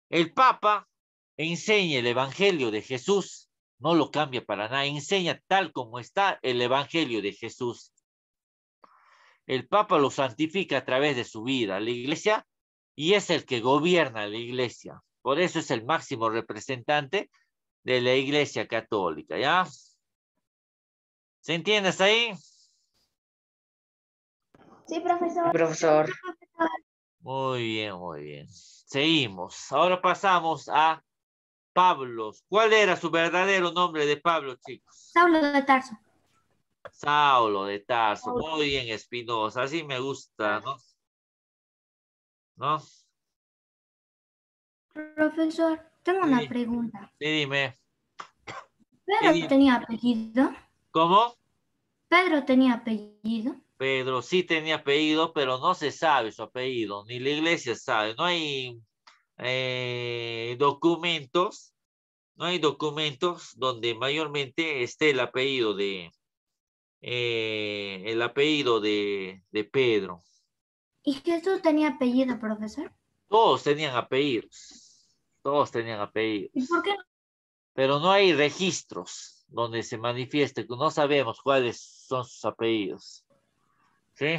El Papa enseña el Evangelio de Jesús, no lo cambia para nada, enseña tal como está el Evangelio de Jesús. El Papa lo santifica a través de su vida, la iglesia, y es el que gobierna la iglesia. Por eso es el máximo representante de la Iglesia Católica, ¿ya? ¿Se entiende hasta ahí? Sí, profesor. Profesor. Muy bien, muy bien. Seguimos. Ahora pasamos a Pablo. ¿Cuál era su verdadero nombre de Pablo, chicos? Saulo de Tarso. Saulo de Tarso. Muy bien, Espinosa. Así me gusta, ¿no? ¿No? Profesor, tengo Sí. una pregunta. Sí, dime. ¿Pedro Sí. tenía apellido? ¿Cómo? ¿Pedro tenía apellido? Pedro sí tenía apellido, pero no se sabe su apellido, ni la iglesia sabe. No hay documentos, no hay documentos donde mayormente esté el apellido de Pedro. ¿Y Jesús tenía apellido, profesor? Todos tenían apellidos, todos tenían apellidos. ¿Y por qué, Pero no hay registros donde se manifieste, no sabemos cuáles son sus apellidos. ¿Sí?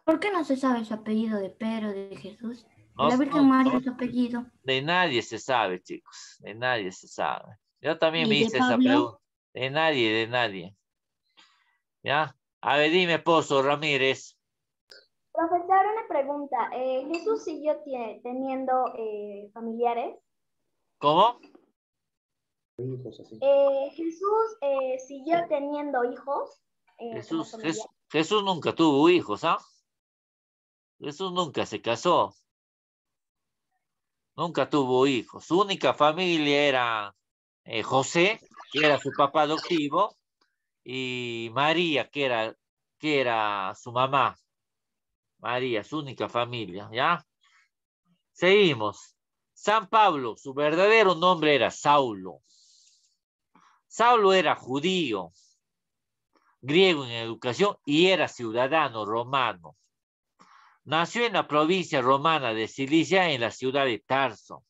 por qué no se sabe su apellido de Pedro, de Jesús? De No, la Virgen no, María, su apellido. de nadie se sabe, chicos, de nadie se sabe. Yo también me ¿Y de hice esa Pablo? pregunta. De nadie, de nadie. ¿Ya? A ver, dime, Pozo Ramírez. Profesor, una pregunta. ¿Jesús siguió teniendo familiares? ¿Cómo? ¿Jesús siguió teniendo hijos como familiares? Jesús nunca tuvo hijos, ¿ah? Jesús nunca se casó. Nunca tuvo hijos. Su única familia era José, que era su papá adoptivo, y María, que era su mamá. María, su única familia, ¿ya? Seguimos. San Pablo, su verdadero nombre era Saulo. Saulo era judío, griego en educación y era ciudadano romano. Nació en la provincia romana de Cilicia, en la ciudad de Tarso.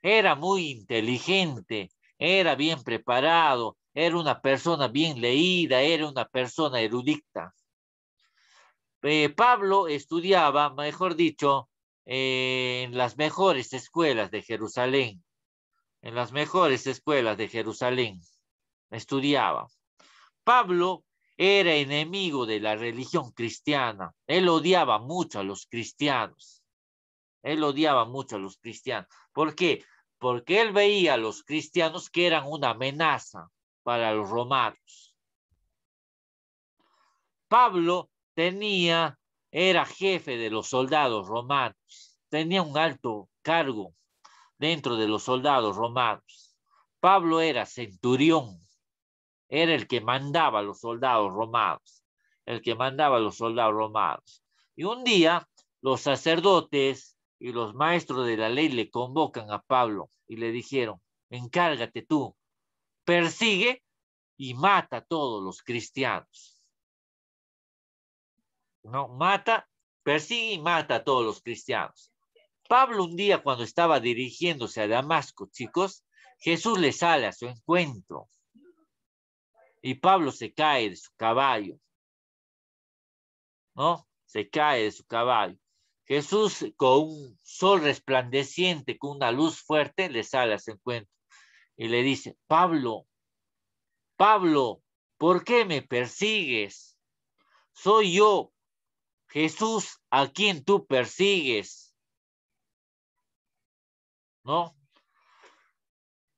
Era muy inteligente, era bien preparado, era una persona bien leída, era una persona erudita. Pablo estudiaba, mejor dicho, en las mejores escuelas de Jerusalén. En las mejores escuelas de Jerusalén estudiaba. Pablo era enemigo de la religión cristiana. Él odiaba mucho a los cristianos. Él odiaba mucho a los cristianos. ¿Por qué? Porque él veía a los cristianos que eran una amenaza para los romanos. Pablo era jefe de los soldados romanos. Tenía un alto cargo dentro de los soldados romanos. Pablo era centurión. Era el que mandaba a los soldados romanos. El que mandaba a los soldados romanos. Y un día los sacerdotes y los maestros de la ley le convocan a Pablo y le dijeron: encárgate tú, persigue y mata a todos los cristianos. No, persigue y mata a todos los cristianos. Pablo un día, cuando estaba dirigiéndose a Damasco, chicos, Jesús le sale a su encuentro y Pablo se cae de su caballo, ¿no? Se cae de su caballo. Jesús, con un sol resplandeciente, con una luz fuerte, le sale a su encuentro y le dice: Pablo, Pablo, ¿por qué me persigues? Soy yo, Jesús, a quien tú persigues, ¿no?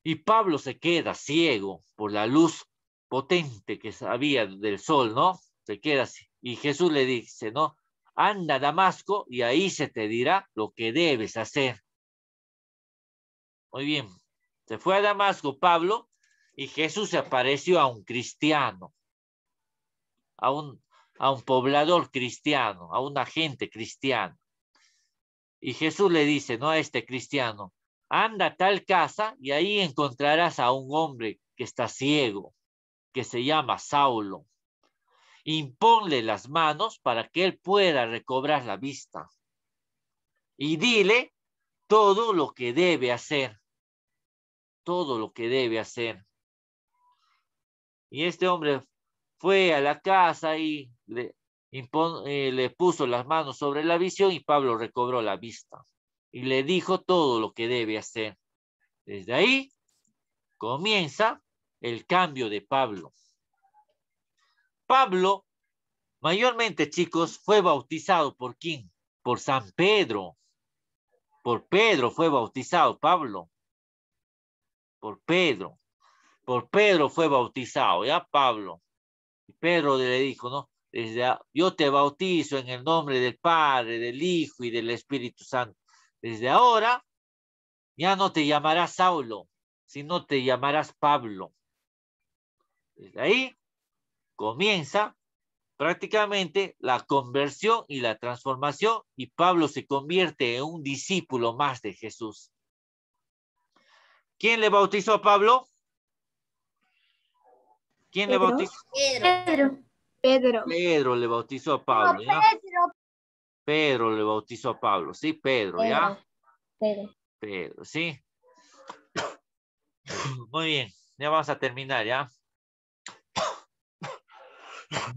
Y Pablo se queda ciego por la luz potente que había del sol, ¿no? Se queda así. Y Jesús le dice, ¿no? Anda a Damasco y ahí se te dirá lo que debes hacer. Muy bien. Se fue a Damasco Pablo y Jesús se apareció a un cristiano, a un poblador cristiano, a un agente cristiano. Y Jesús le dice, ¿no? A este cristiano: anda a tal casa y ahí encontrarás a un hombre que está ciego, que se llama Saulo. Imponle las manos para que él pueda recobrar la vista. Y dile todo lo que debe hacer. Todo lo que debe hacer. Y este hombre fue a la casa y le puso las manos sobre la visión y Pablo recobró la vista. Y le dijo todo lo que debe hacer. Desde ahí comienza el cambio de Pablo. Pablo, mayormente, chicos, fue bautizado ¿por quién? Por San Pedro. Por Pedro fue bautizado Pablo. Por Pedro. Por Pedro fue bautizado, ¿ya? Pablo. Y Pedro le dijo, ¿no? Yo te bautizo en el nombre del Padre, del Hijo y del Espíritu Santo. Desde ahora ya no te llamarás Saulo, sino te llamarás Pablo. Desde ahí comienza prácticamente la conversión y la transformación, y Pablo se convierte en un discípulo más de Jesús. ¿Quién le bautizó a Pablo? ¿Quién le bautizó? Pedro. Pedro le bautizó a Pablo, ¿ya? Pedro le bautizó a Pablo, sí, Pedro, ¿ya? Pedro, sí. Muy bien, ya vamos a terminar, ¿ya?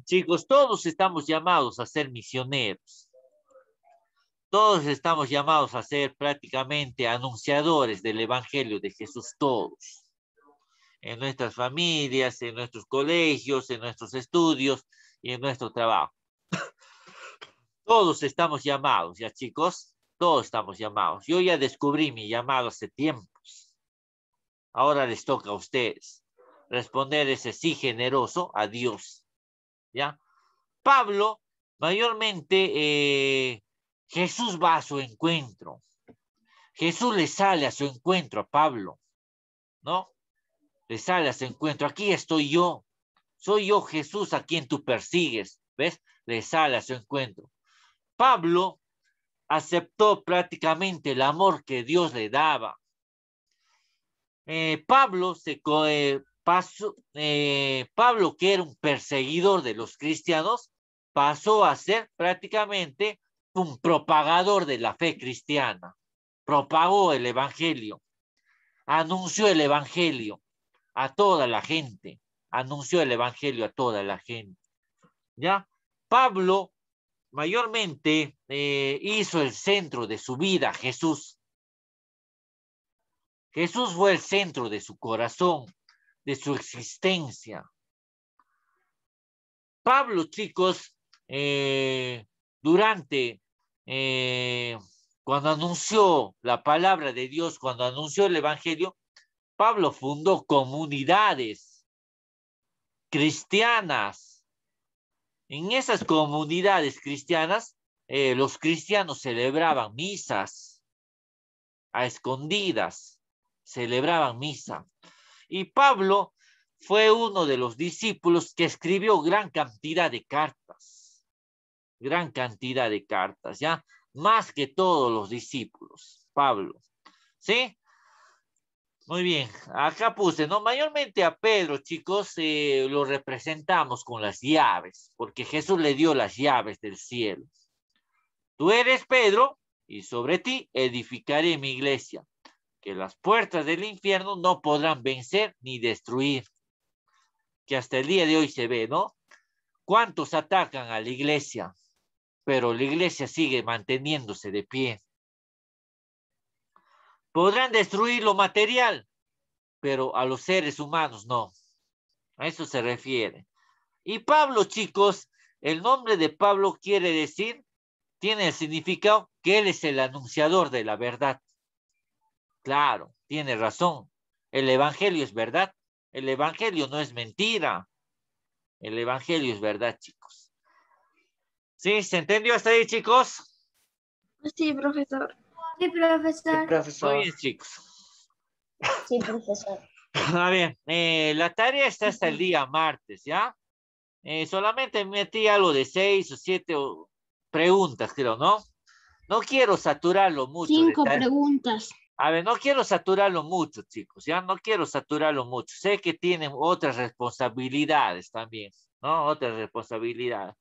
Chicos, todos estamos llamados a ser misioneros. Todos estamos llamados a ser prácticamente anunciadores del Evangelio de Jesús, todos. En nuestras familias, en nuestros colegios, en nuestros estudios y en nuestro trabajo. Todos estamos llamados, ¿ya, chicos? Todos estamos llamados. Yo ya descubrí mi llamado hace tiempos. Ahora les toca a ustedes responder ese sí generoso a Dios, ¿ya? Pablo, mayormente, Jesús va a su encuentro. Jesús le sale a su encuentro a Pablo, ¿no? Le sale a su encuentro. Aquí estoy yo. Soy yo, Jesús, a quien tú persigues. ¿Ves? Le sale a su encuentro. Pablo aceptó prácticamente el amor que Dios le daba. Pablo, Pablo, que era un perseguidor de los cristianos, pasó a ser prácticamente un propagador de la fe cristiana. Propagó el evangelio, anunció el evangelio a toda la gente, anunció el evangelio a toda la gente. ¿Ya? Pablo mayormente hizo el centro de su vida Jesús. Jesús fue el centro de su corazón, de su existencia. Pablo, chicos, cuando anunció la palabra de Dios, cuando anunció el evangelio, Pablo fundó comunidades cristianas. En esas comunidades cristianas, los cristianos celebraban misas a escondidas, celebraban misa. Y Pablo fue uno de los discípulos que escribió gran cantidad de cartas, ¿ya? Más que todos los discípulos, Pablo, ¿sí? Muy bien, acá puse, ¿no? Mayormente a Pedro, chicos, lo representamos con las llaves, porque Jesús le dio las llaves del cielo. Tú eres Pedro, y sobre ti edificaré mi iglesia, que las puertas del infierno no podrán vencer ni destruir. Que hasta el día de hoy se ve, ¿no? ¿Cuántos atacan a la iglesia? Pero la iglesia sigue manteniéndose de pie. Podrán destruir lo material, pero a los seres humanos no. A eso se refiere. Y Pablo, chicos, el nombre de Pablo quiere decir, tiene el significado que él es el anunciador de la verdad. Claro, tiene razón. El evangelio es verdad. El evangelio no es mentira. El evangelio es verdad, chicos. ¿Sí? ¿Se entendió hasta ahí, chicos? Sí, profesor. Sí, profesor. Sí, profesor. Muy bien, chicos. Sí, profesor. A ver, la tarea está hasta el día martes, ¿ya? Solamente metí algo de 6 o 7 preguntas, creo, ¿no? No quiero saturarlo mucho. 5 preguntas. A ver, no quiero saturarlo mucho, chicos, ¿ya? No quiero saturarlo mucho. Sé que tienen otras responsabilidades también, ¿no? Otras responsabilidades.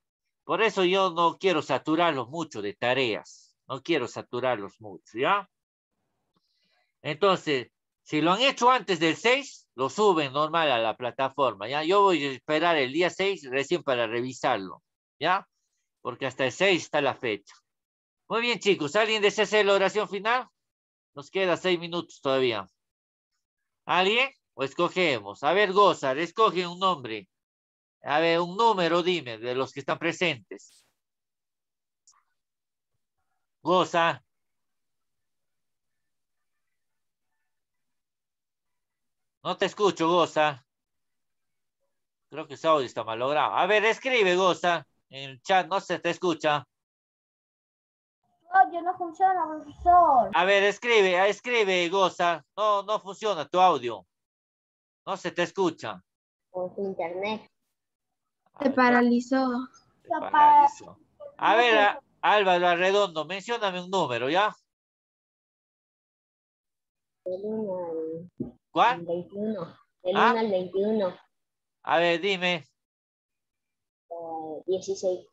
Por eso yo no quiero saturarlos mucho de tareas. No quiero saturarlos mucho, ¿ya? Entonces, si lo han hecho antes del 6, lo suben normal a la plataforma, ¿ya? Yo voy a esperar el día 6 recién para revisarlo, ¿ya? Porque hasta el 6 está la fecha. Muy bien, chicos. ¿Alguien desea hacer la oración final? Nos queda 6 minutos todavía. ¿Alguien? ¿O escogemos? A ver, Gozar, escoge un nombre. A ver, un número, dime, de los que están presentes. Goza. No te escucho, Goza. Creo que ese audio está mal logrado. A ver, escribe, Goza. En el chat no se te escucha. Audio no funciona, profesor. A ver, escribe, Goza. No funciona tu audio. No se te escucha. Por su internet. Se paralizó. Paradiso. A ver, Álvaro Arredondo, mencióname un número, ¿ya? Del 1 al ¿Cuál? 21. Del ¿Ah? 1 al 21. A ver, dime. 16.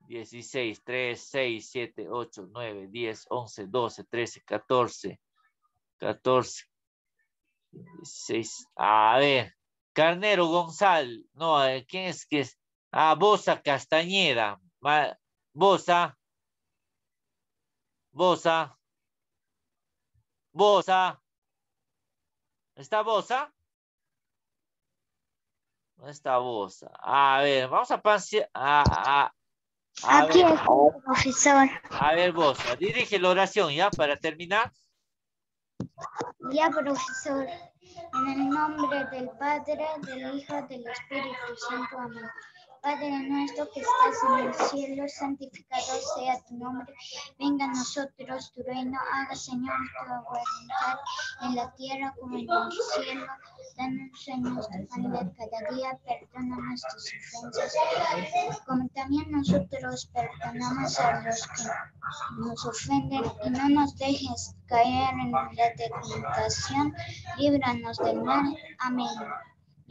16, 3, 6, 7, 8, 9, 10, 11, 12, 13, 14, 14, 16. A ver, Carnero González. No, ¿quién es que es? Ah, Bosa Castañeda. Bosa. Bosa. Bosa. ¿Está Bosa? No está Bosa. A ver, vamos a pasar. Aquí es, profesor. A ver, Bosa, dirige la oración ya para terminar. Ya, profesor. En el nombre del Padre, del Hijo, del Espíritu Santo. Amén. Padre nuestro que estás en el cielo, santificado sea tu nombre. Venga a nosotros tu reino. Haga, Señor, tu voluntad en la tierra como en el cielo. Danos nuestro pan de cada día. Perdona nuestras ofensas, como también nosotros perdonamos a los que nos ofenden. Y no nos dejes caer en la tentación. Líbranos del mal. Amén.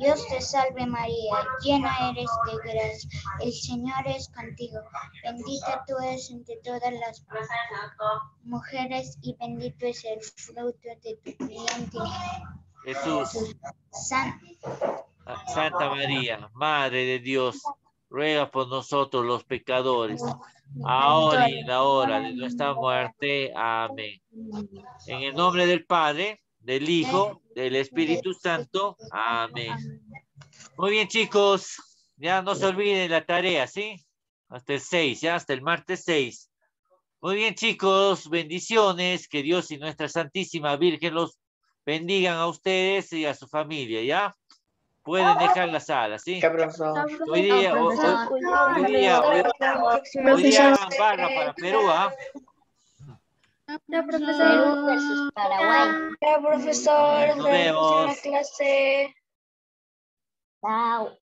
Dios te salve María, llena eres de gracia, el Señor es contigo, bendita tú eres entre todas las mujeres y bendito es el fruto de tu vientre. Jesús. Santa María, Madre de Dios, ruega por nosotros los pecadores, ahora y en la hora de nuestra muerte. Amén. En el nombre del Padre, del Hijo, del Espíritu Santo. Amén. Muy bien, chicos. Ya no se olviden la tarea, ¿sí? Hasta el 6, ya hasta el martes 6. Muy bien, chicos. Bendiciones. Que Dios y nuestra Santísima Virgen los bendigan a ustedes y a su familia, ¿ya? Pueden dejar la sala, ¿sí? Hoy día hagan barra para Perú, ¿ah? Perú versus Paraguay. Ya, profesor. Nos vemos. La clase. Chao.